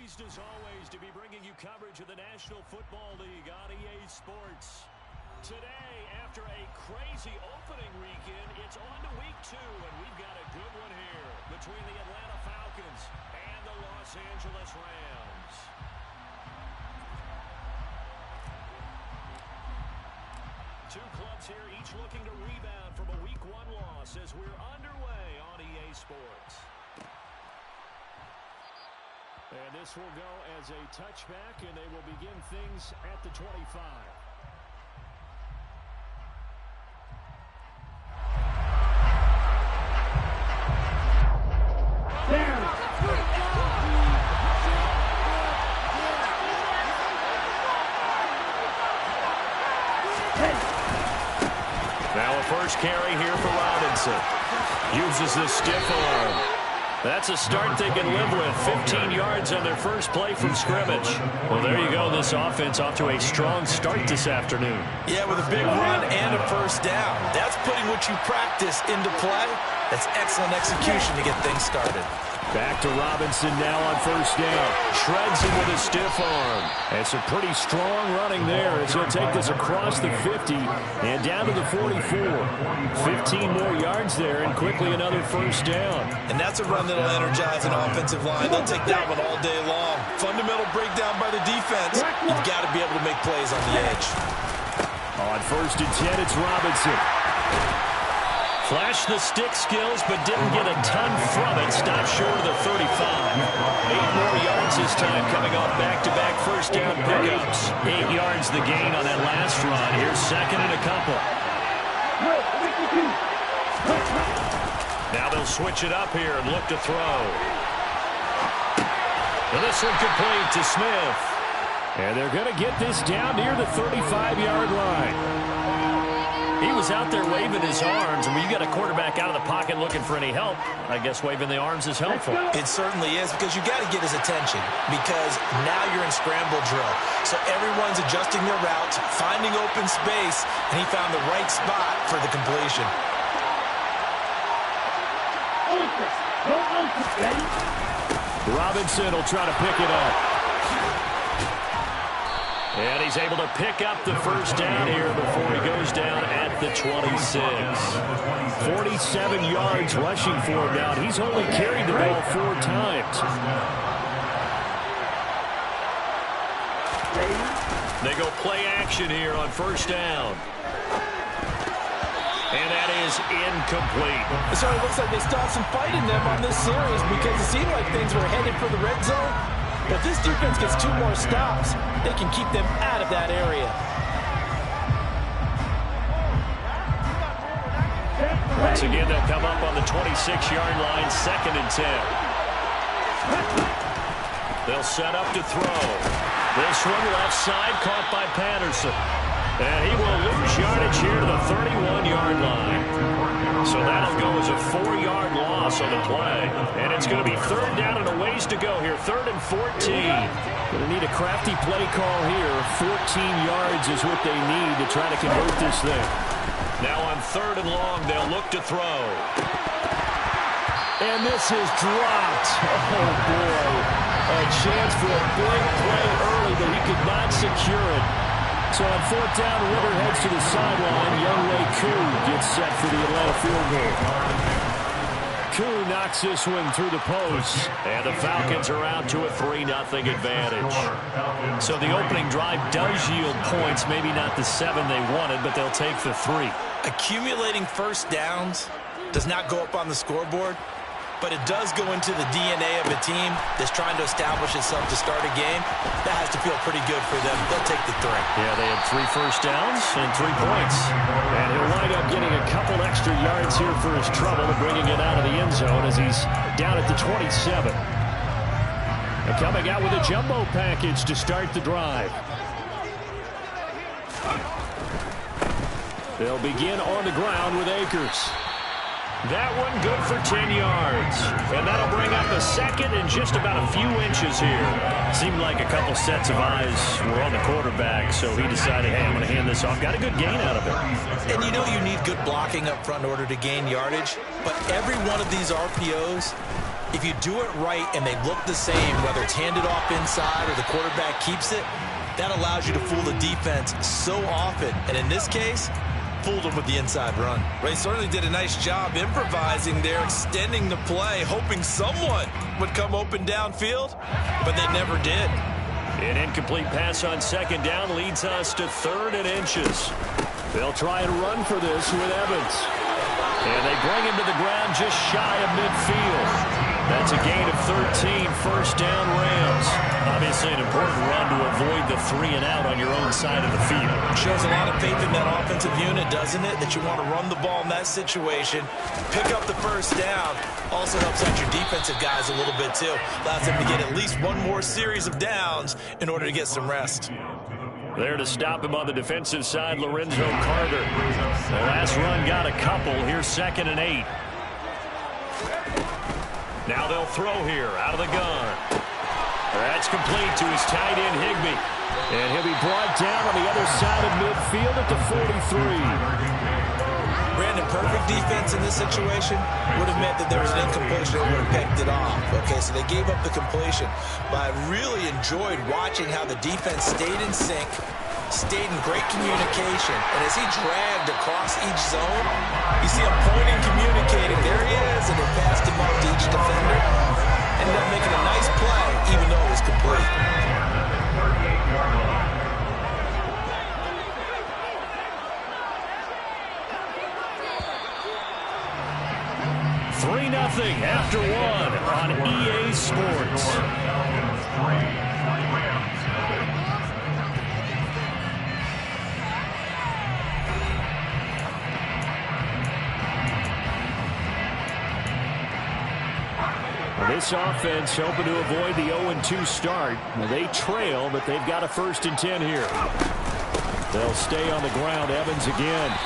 Pleased as always to be bringing you coverage of the National Football League on EA Sports. Today, after a crazy opening weekend, it's on to week 2, and we've got a good one here between the Atlanta Falcons and the Los Angeles Rams. Two clubs here, each looking to rebound from a week 1 loss as we're underway on EA Sports. And this will go as a touchback, and they will begin things at the 25. Now a first carry here for Robinson. Uses the stiff arm. That's a start they can live with. 15 yards on their first play from scrimmage. Well, there you go. This offense off to a strong start this afternoon. Yeah, with a big run and a first down. That's putting what you practice into play. That's excellent execution to get things started. Back to Robinson now on first down. Shreds him with a stiff arm. It's a pretty strong running there as he'll take this across the 50 and down to the 44. 15 more yards there and quickly another first down. And that's a run that'll energize an offensive line. They'll take that one all day long. Fundamental breakdown by the defense. You've got to be able to make plays on the edge. On first and 10, it's Robinson. Flashed the stick skills, but didn't get a ton from it. Stopped short of the 35. 8 more yards this time coming off back-to-back first down pickups. 8 yards the gain on that last run. Here's second and a couple. Now they'll switch it up here and look to throw. And this one complete to Smith. And they're going to get this down near the 35-yard line. He was out there waving his arms, and when you got a quarterback out of the pocket looking for any help, I guess waving the arms is helpful. It certainly is, because you got to get his attention, because now you're in scramble drill. So everyone's adjusting their routes, finding open space, and he found the right spot for the completion. Robinson will try to pick it up. And he's able to pick up the first down here before he goes down at the 26. 47 yards rushing for him now. He's only carried the ball 4 times. They go play action here on first down. And that is incomplete. So it looks like they stopped some fight in them on this series because it seemed like things were headed for the red zone. But this defense gets 2 more stops. They can keep them out of that area. Once again, they'll come up on the 26-yard line, second and 10. They'll set up to throw. This one left side caught by Patterson. And he will lose yardage here to the 31-yard line. So that'll go as a 4-yard loss on the play. And it's going to be third down and a ways to go here. 3rd and 14. Going to need a crafty play call here. 14 yards is what they need to try to convert this thing. Now on 3rd and long, they'll look to throw. And this is dropped. Oh, boy. A chance for a big play early, but he could not secure it. So on 4th down, Ritter heads to the sideline. Youngway Koo gets set for the Atlanta field goal. Koo knocks this one through the post. And the Falcons are out to a 3-0 advantage. So the opening drive does yield points. Maybe not the 7 they wanted, but they'll take the 3. Accumulating first downs does not go up on the scoreboard, but it does go into the DNA of a team that's trying to establish itself to start a game. That has to feel pretty good for them. They'll take the 3. Yeah, they had 3 first downs and 3 points. And he'll wind up getting a couple extra yards here for his trouble, bringing it out of the end zone as he's down at the 27. And coming out with a jumbo package to start the drive. They'll begin on the ground with Akers. That one good for 10 yards. And that'll bring up a second and just about a few inches here. Seemed like a couple sets of eyes were on the quarterback, so he decided, hey, I'm going to hand this off. Got a good gain out of it. And you know you need good blocking up front in order to gain yardage. But every one of these RPOs, if you do it right and they look the same, whether it's handed off inside or the quarterback keeps it, that allows you to fool the defense so often. And in this case, fooled him with the inside run. Ray certainly did a nice job improvising there, extending the play, hoping someone would come open downfield, but they never did. An incomplete pass on second down leads us to 3rd and inches. They'll try and run for this with Evans. And they bring him to the ground just shy of midfield. That's a gain of 13, first down Rams. Obviously an important run to avoid the 3-and-out on your own side of the field. Shows a lot of faith in that offensive unit, doesn't it? That you want to run the ball in that situation, pick up the first down. Also helps out your defensive guys a little bit too. Allows them to get at least one more series of downs in order to get some rest. There to stop him on the defensive side, Lorenzo Carter. The last run got a couple. Here's 2nd and 8. Now they'll throw here out of the gun. That's complete to his tight end, Higbee. And he'll be brought down on the other side of midfield at the 43. Brandon, perfect defense in this situation would have meant that there was an incompletion that would have picked it off. Okay, so they gave up the completion. But I really enjoyed watching how the defense stayed in sync, stayed in great communication. And as he dragged across each zone, you see him pointing, communicating. There he is, and they passed him off to each defender. Ended up making a nice play, even though it was complete. Nothing after one on EA Sports. This offense hoping to avoid the 0-2 start. They trail, but they've got a 1st and 10 here. They'll stay on the ground. Evans again.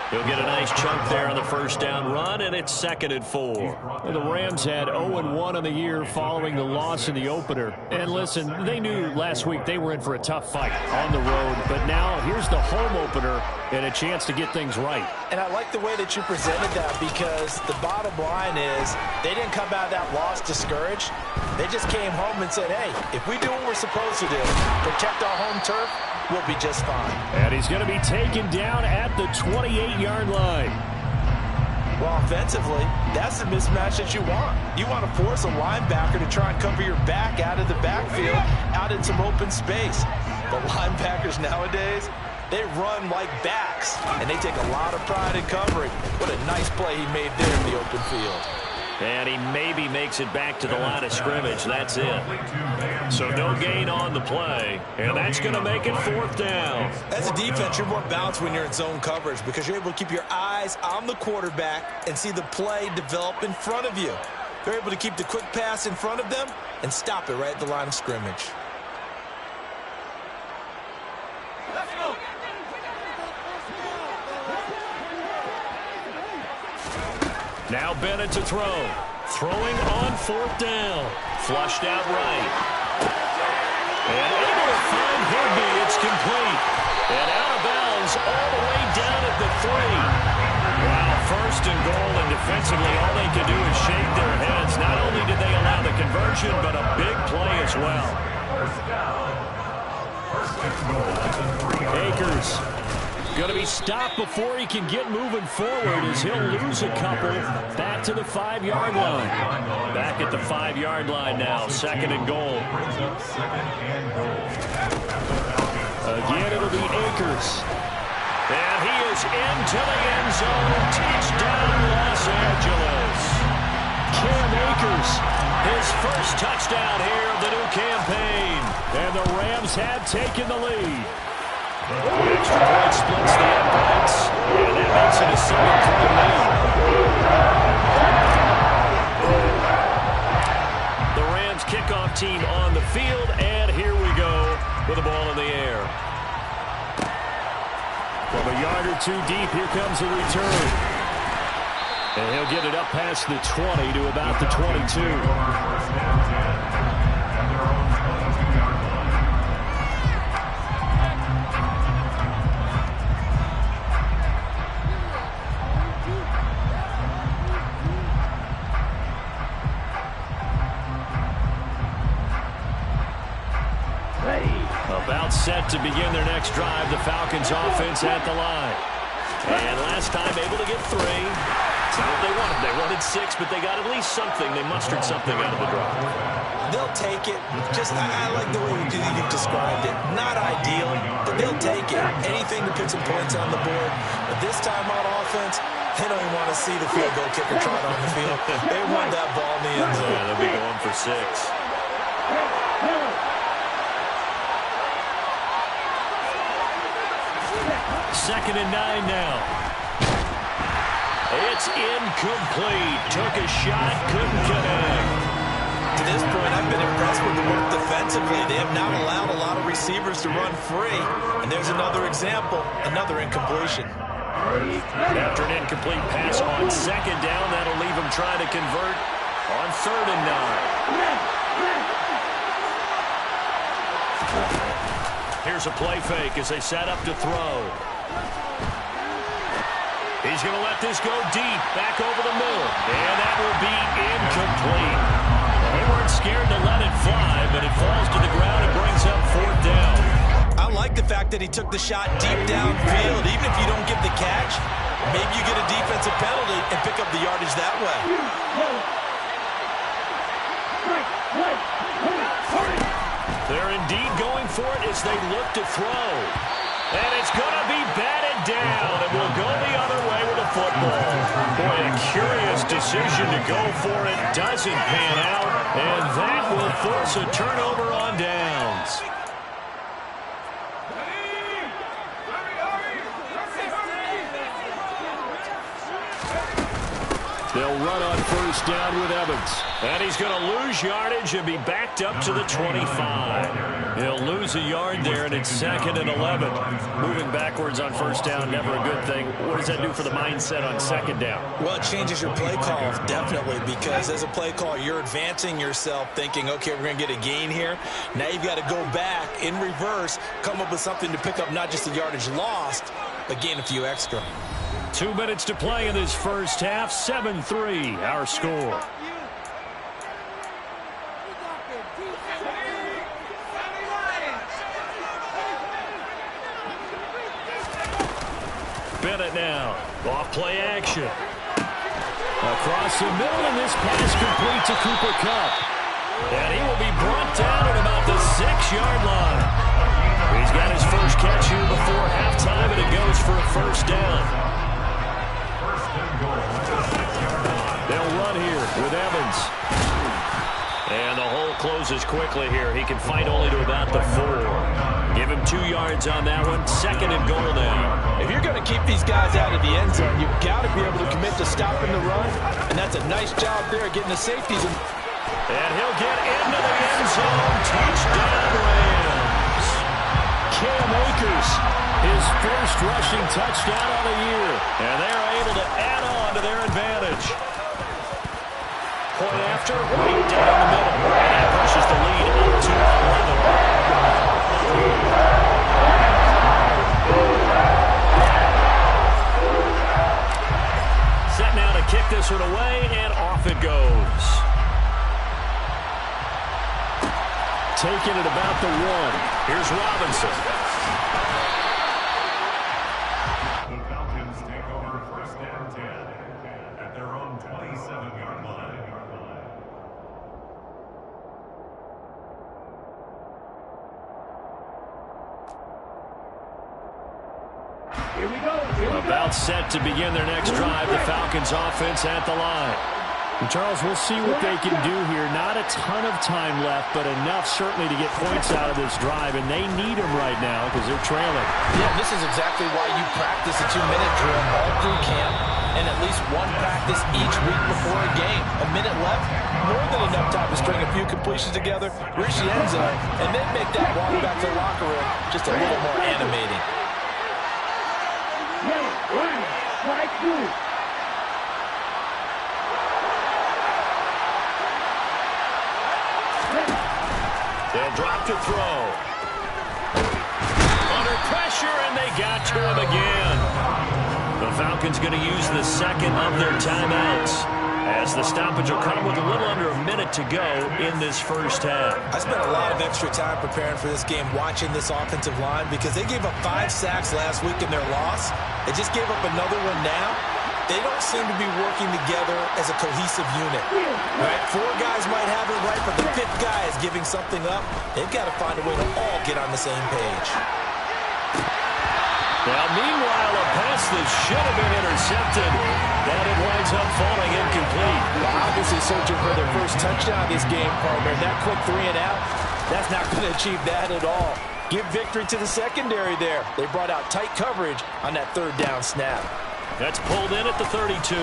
He'll get a nice chunk there on the first down run, and it's 2nd and 4. And the Rams had 0-1 on the year following the loss in the opener. And listen, they knew last week they were in for a tough fight on the road. But now here's the home opener and a chance to get things right. And I like the way that you presented that, because the bottom line is they didn't come out of that loss discouraged. They just came home and said, hey, if we do what we're supposed to do, protect our home turf, we'll be just fine. And he's going to be taken down at the 28-yard line. Well, offensively, that's the mismatch that you want. You want to force a linebacker to try and cover your back out of the backfield, out in some open space. But linebackers nowadays, they run like backs, and they take a lot of pride in covering. What a nice play he made there in the open field. And he maybe makes it back to the line of scrimmage. That's it. So no gain on the play, and that's going to make it 4th down. As a defense, you're more balanced when you're in zone coverage because you're able to keep your eyes on the quarterback and see the play develop in front of you. You're able to keep the quick pass in front of them and stop it right at the line of scrimmage. Now Bennett to throw. Throwing on 4th down. Flushed out right. And able to find Higbee. It's complete. And out of bounds all the way down at the 3. Wow, 1st and goal, and defensively all they can do is shake their heads. Not only did they allow the conversion, but a big play as well. Akers going to be stopped before he can get moving forward, as he'll lose a couple back to the 5-yard line. Back at the 5-yard line now, 2nd and goal. Again, it'll be Akers. And he is into the end zone. Touchdown, Los Angeles. Cam Akers, his first touchdown here of the new campaign. And the Rams have taken the lead. Extra point splits the uprights, and that makes it a 7-3 lead. The Rams kickoff team on the field, and here we go with the ball in the air. From a yard or two deep, here comes the return. And he'll get it up past the 20 to about the 22. About set to begin their next drive. The Falcons offense at the line. And last time able to get 3. It's not what they wanted. They wanted 6, but they got at least something. They mustered something out of the drive. They'll take it. I like the way you described it. Not ideal, but they'll take it. Anything to put some points on the board. But this time on offense, they don't even want to see the field goal kicker trot on the field. They want that ball in the end zone. Yeah, they'll be going for 6. Second and 9 now. It's incomplete. Took a shot, couldn't connect. To this point, I've been impressed with the work defensively. They have not allowed a lot of receivers to run free. And there's another example, another incompletion. After an incomplete pass on second down, that'll leave them trying to convert on 3rd and 9. Here's a play fake as they set up to throw. He's going to let this go deep, back over the middle. And that will be incomplete. They weren't scared to let it fly, but it falls to the ground and brings up 4th down. I like the fact that he took the shot deep downfield. Even if you don't get the catch, maybe you get a defensive penalty and pick up the yardage that way. They're indeed going for it as they look to throw. And it's going to be batted down, and will go the other way with the football. Boy, a curious decision to go for it. Doesn't pan out, and that will force a turnover on downs. They'll run on 1st down with Evans. And he's going to lose yardage and be backed up to the 25. He'll lose a yard there, and it's 2nd and 11. Moving backwards on 1st down, never a good thing. What does that do for the mindset on 2nd down? Well, it changes your play call, definitely, because as a play caller, you're advancing yourself thinking, okay, we're going to get a gain here. Now you've got to go back in reverse, come up with something to pick up not just the yardage lost, but gain a few extra. 2 minutes to play in this first half. 7-3, our score. Bennett now. Off play action. Across the middle, and this pass complete to Cooper Kupp. And he will be brought down at about the 6-yard line. He's got his first catch here before halftime, and it goes for a 1st down. They'll run here with Evans. And the hole closes quickly here. He can fight only to about the 4. Give him 2 yards on that one. 2nd and goal now. If you're going to keep these guys out of the end zone, you've got to be able to commit to stopping the run. And that's a nice job there getting the safeties. And he'll get into the end zone. Touchdown, Rams. Cam Akers, his first rushing touchdown of the year. And they're able to add on to their advantage. Point after, right down the middle. And that pushes the lead up to 11. Set now to kick this one away, and off it goes. Taking it about the 1. Here's Robinson. The Falcons take over 1st and 10 at their own 27-yard line. Here we go. About set to begin their next drive. The Falcons offense at the line. And Charles, we'll see what they can do here. Not a ton of time left, but enough certainly to get points out of this drive, and they need them right now because they're trailing. Yeah, this is exactly why you practice a 2-minute drill all through camp and at least one practice each week before a game. A minute left, more than enough time to string a few completions together, reach the end zone, and then make that walk back to the locker room just a little more animating. They'll drop to throw. Under pressure, and they got to him again. The Falcons going to use the second of their timeouts, as the stoppage will come with a little under a minute to go in this first half. I spent a lot of extra time preparing for this game watching this offensive line because they gave up 5 sacks last week in their loss. They just gave up another one now. They don't seem to be working together as a cohesive unit. Right? 4 guys might have it right, but the 5th guy is giving something up. They've got to find a way to all get on the same page. Well, meanwhile, a pass that should have been intercepted, that it winds up falling incomplete. Obviously searching for their first touchdown this game, partner. That quick 3 and out, that's not going to achieve that at all. Give victory to the secondary there. They brought out tight coverage on that 3rd down snap. That's pulled in at the 32.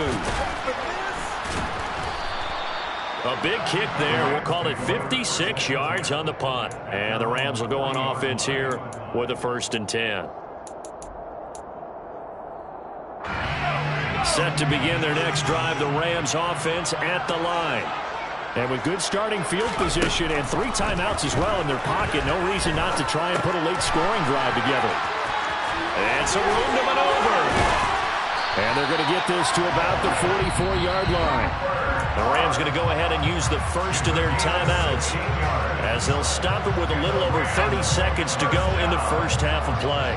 A big kick there. We'll call it 56 yards on the punt. And the Rams will go on offense here with a 1st and 10. Set to begin their next drive, the Rams offense at the line. And with good starting field position and 3 timeouts as well in their pocket, no reason not to try and put a late scoring drive together. And some room to maneuver. And they're going to get this to about the 44-yard line. The Rams going to go ahead and use the first of their timeouts, as they'll stop it with a little over 30 seconds to go in the first half of play.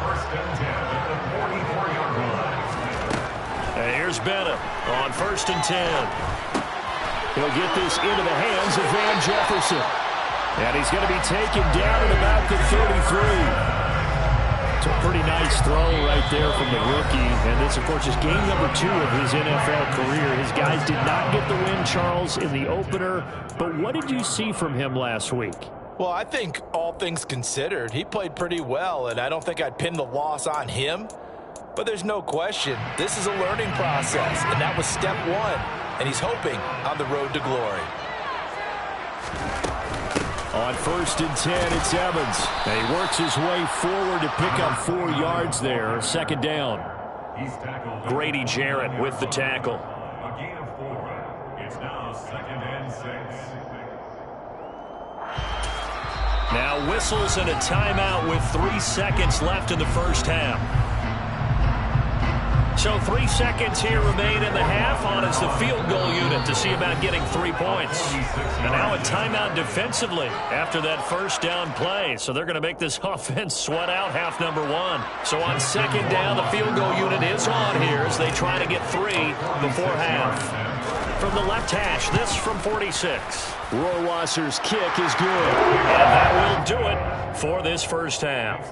1st and 10 at the 44-yard line. And here's Bennett on 1st and 10. He'll get this into the hands of Van Jefferson. And he's going to be taken down at about the 33. It's a pretty nice throw right there from the rookie. And this, of course, is game number 2 of his NFL career. His guys did not get the win, Charles, in the opener. But what did you see from him last week? Well, I think all things considered, he played pretty well, and I don't think I'd pin the loss on him. But there's no question, this is a learning process, and that was step 1. And he's hoping on the road to glory. On 1st and 10, it's Evans. And he works his way forward to pick up 4 yards there. 2nd down. He's tackled. Grady Jarrett with the tackle. A gain of 4. It's now 2nd and 6. Now whistles and a timeout with 3 seconds left in the first half. So 3 seconds here remain in the half on as the field goal unit to see about getting 3 points. And now a timeout defensively after that first down play. So they're going to make this offense sweat out half number 1. So on 2nd down, the field goal unit is on here as they try to get 3 before half. From the left hash, this from 46. Rohrwasser's kick is good. And that will do it for this first half.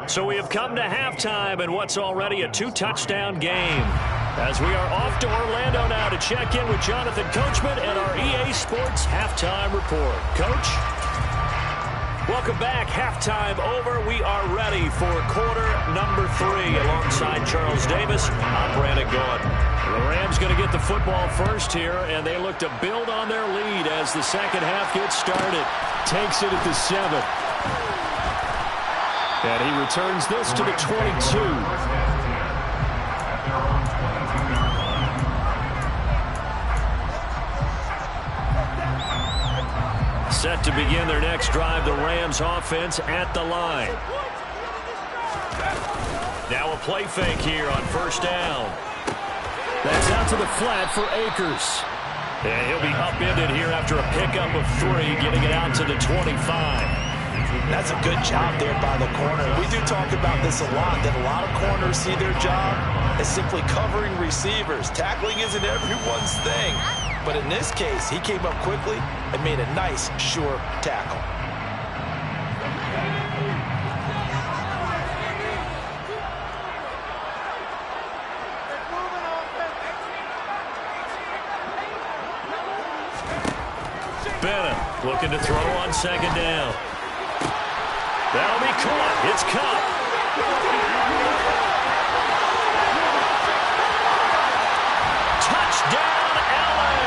So we have come to halftime in what's already a 2-touchdown game. As we are off to Orlando now to check in with Jonathan Coachman and our EA Sports Halftime Report. Coach? Welcome back. Halftime over. We are ready for quarter number 3 alongside Charles Davis. I'm Brandon Gordon. The Rams going to get the football first here, and they look to build on their lead as the second half gets started. Takes it at the 7. And he returns this to the 22. Set to begin their next drive, the Rams offense at the line. Now a play fake here on 1st down. That's out to the flat for Akers. And he'll be upended here after a pickup of 3, getting it out to the 25. That's a good job there by the corner. We do talk about this a lot, that a lot of corners see their job as simply covering receivers. Tackling isn't everyone's thing. But in this case, he came up quickly and made a nice, sure tackle. Bennett looking to throw on 2nd down. That'll be caught. It's Cup. Touchdown, LA!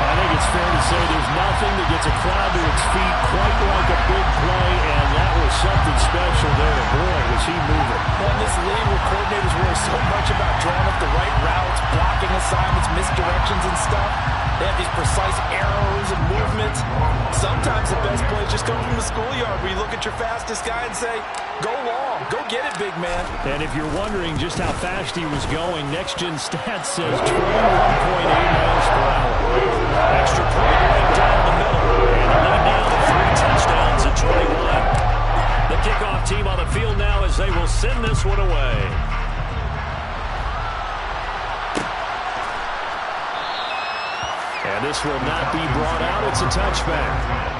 I think it's fair to say there's nothing that gets a crowd to its feet quite like a big play, and that was was something special there. Boy, was he moving. Well, in this league where coordinators worry so much about drawing up the right routes, blocking assignments, misdirections and stuff, they have these precise arrows and movements. Sometimes the best plays just come from the schoolyard where you look at your fastest guy and say, go long, go get it, big man. And if you're wondering just how fast he was going, Next Gen Stats says 21.8 miles per hour. Extra point right down the middle. And the lead now to 3 touchdowns at 21. The kickoff team on the field now as they will send this one away. And this will not be brought out. It's a touchback.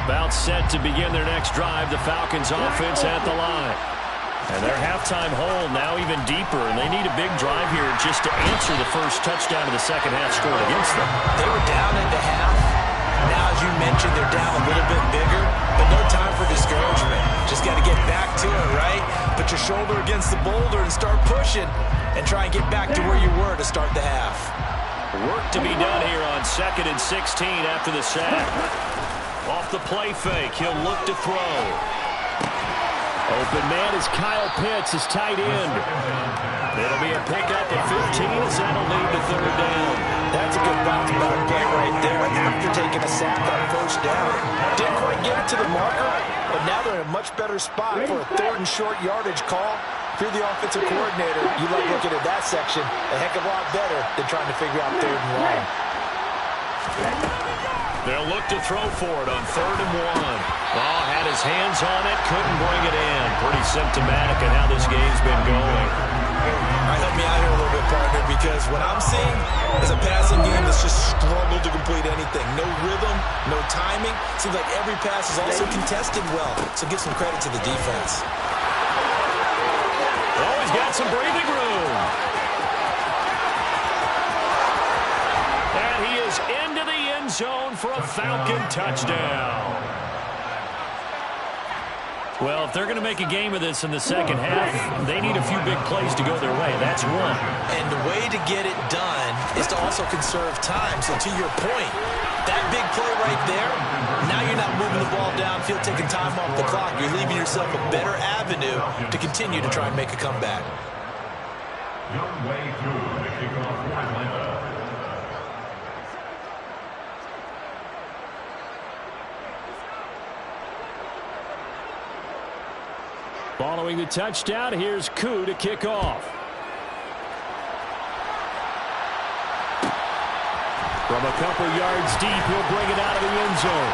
About set to begin their next drive, the Falcons offense at the line. And their halftime hole now even deeper, and they need a big drive here just to answer the first touchdown of the second half scored against them. They were down at the half. Now, as you mentioned, they're down a little bit bigger, but no time for discouragement. Just got to get back to it, right? Put your shoulder against the boulder and start pushing and try and get back to where you were to start the half. Work to be done here on 2nd and 16 after the sack. Off the play fake, he'll look to throw. Open man is Kyle Pitts, his tight end. It'll be a pickup of 15 as that'll lead to 3rd down. That's a good bounce back play right there after taking a sack on 1st down. Didn't quite get it to the marker, but now they're in a much better spot for a 3rd and short yardage call. If you're the offensive coordinator, you like looking at that section a heck of a lot better than trying to figure out 3rd and long. They'll look to throw for it on 3rd and 1. Ball had his hands on it, couldn't bring it in. Pretty symptomatic of how this game's been going. All right, help me out here a little bit, partner, because what I'm seeing is a passing game that's just struggled to complete anything. No rhythm, no timing. Seems like every pass is also contested well, so give some credit to the defense. Oh, he's got some breathing room. And he is into the end zone for a Falcon touchdown. Well, if they're going to make a game of this in the second half, they need a few big plays to go their way. That's one. And the way to get it done is to also conserve time. So to your point, that big play right there, now you're not moving the ball downfield, taking time off the clock. You're leaving yourself a better avenue to continue to try and make a comeback. Young Wei Koo, the kickoff for Atlanta. Following the touchdown, here's Koo to kick off. From a couple yards deep, he'll bring it out of the end zone.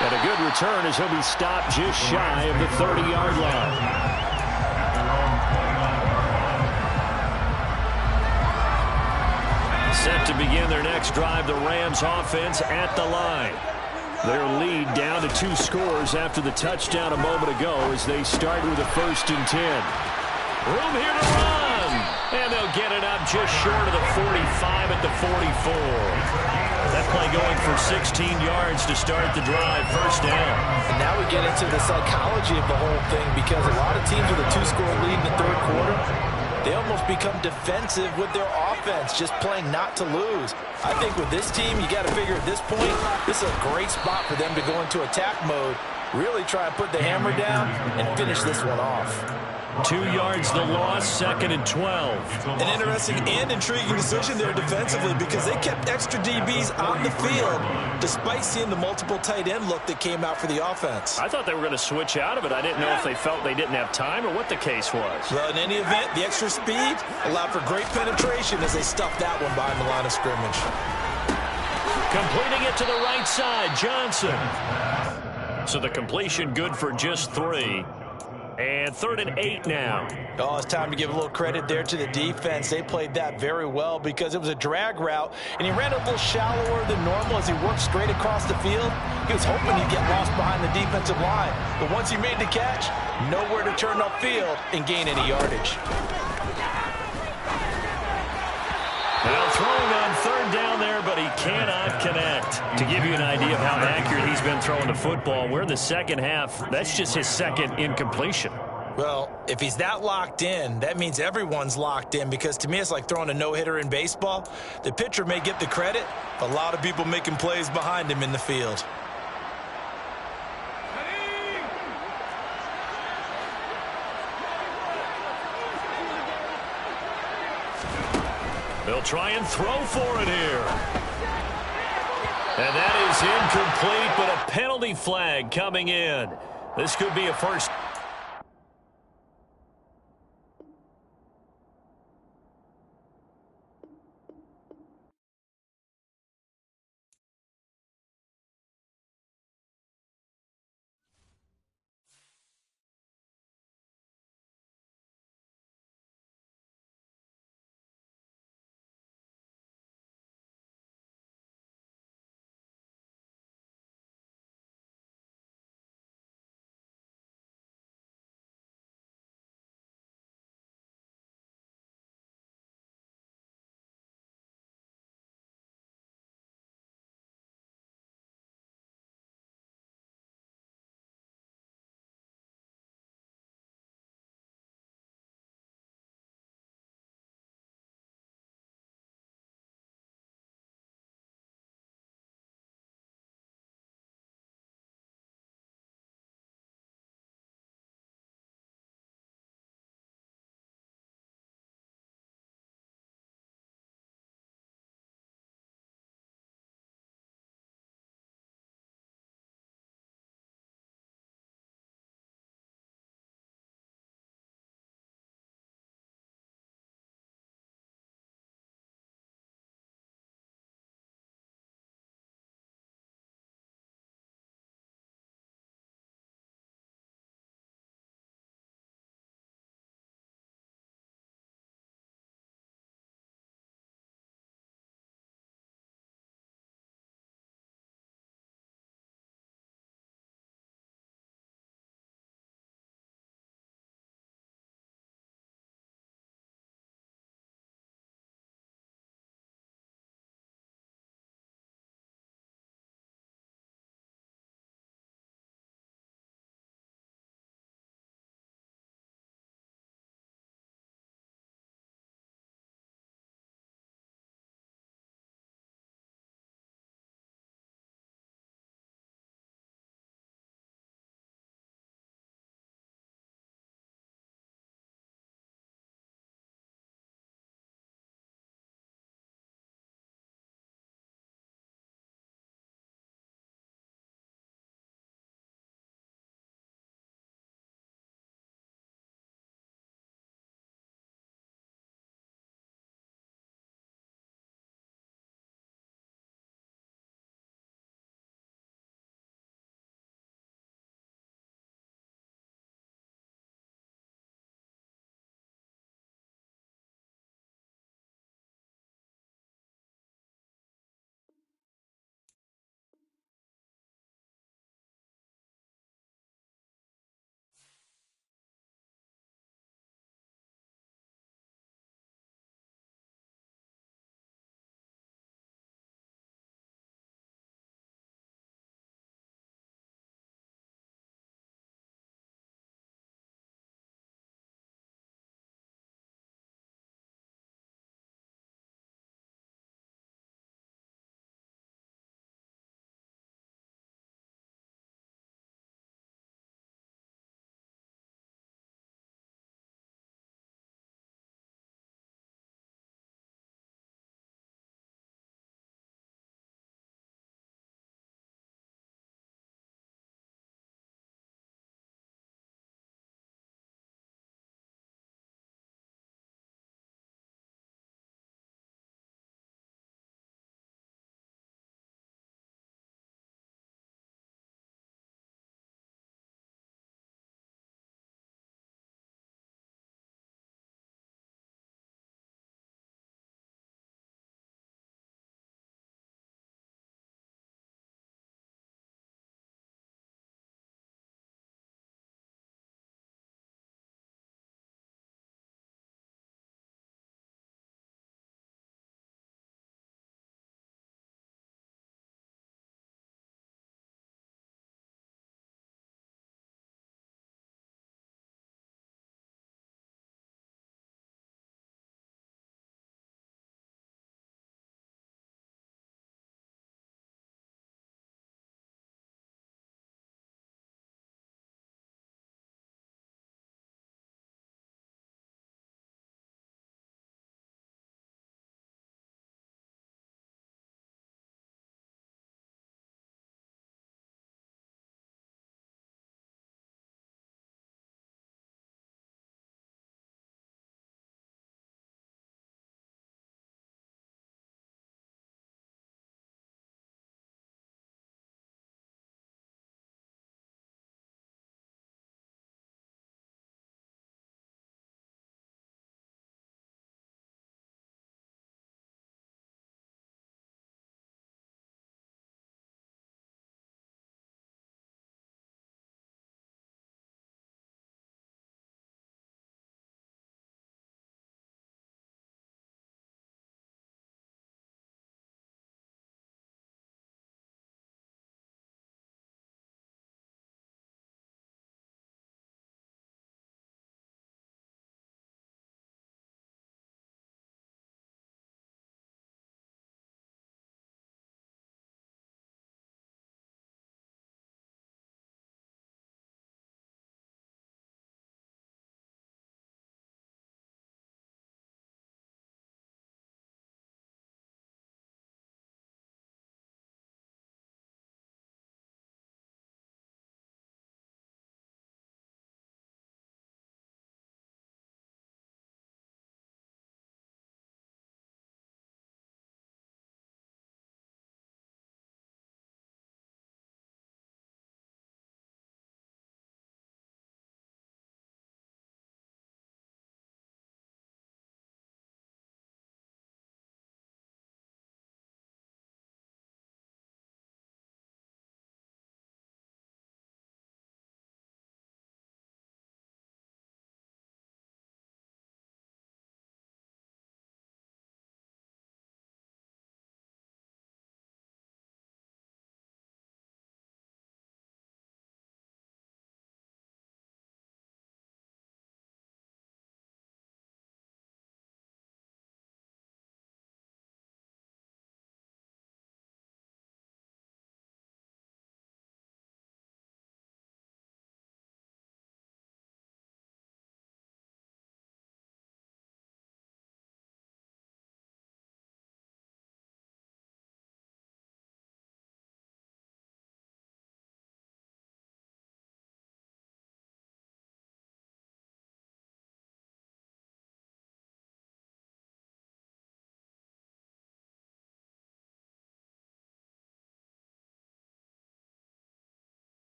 And a good return as he'll be stopped just shy of the 30-yard line. Set to begin their next drive, the Rams offense at the line. Their lead down to 2 scores after the touchdown a moment ago as they start with a 1st and 10. Room here to run. And they'll get it up just short of the 45 at the 44. That play going for 16 yards to start the drive, 1st down. And now we get into the psychology of the whole thing because a lot of teams with a 2-score lead in the 3rd quarter, they almost become defensive with their offense, just playing not to lose. I think with this team, you got to figure at this point, this is a great spot for them to go into attack mode, really try and put the hammer down and finish this one off. 2 yards the loss, 2nd and 12. An interesting and intriguing decision there defensively because they kept extra DBs on the field despite seeing the multiple tight end look that came out for the offense. I thought they were going to switch out of it. I didn't know if they felt they didn't have time or what the case was. Well, in any event, the extra speed allowed for great penetration as they stuffed that one behind the line of scrimmage. Completing it to the right side, Johnson. So the completion good for just 3. And 3rd and 8 now. Oh, it's time to give a little credit there to the defense. They played that very well because it was a drag route, and he ran a little shallower than normal as he worked straight across the field. He was hoping he'd get lost behind the defensive line, but once he made the catch, nowhere to turn upfield and gain any yardage. Now throwing on 3rd down there, but he cannot connect. To give you an idea of how accurate he's been throwing the football, we're in the second half. That's just his 2nd incompletion. Well, if he's that locked in, that means everyone's locked in, because to me it's like throwing a no-hitter in baseball. The pitcher may get the credit, but a lot of people making plays behind him in the field. They'll try and throw for it here. And that is incomplete, but a penalty flag coming in. This could be a first.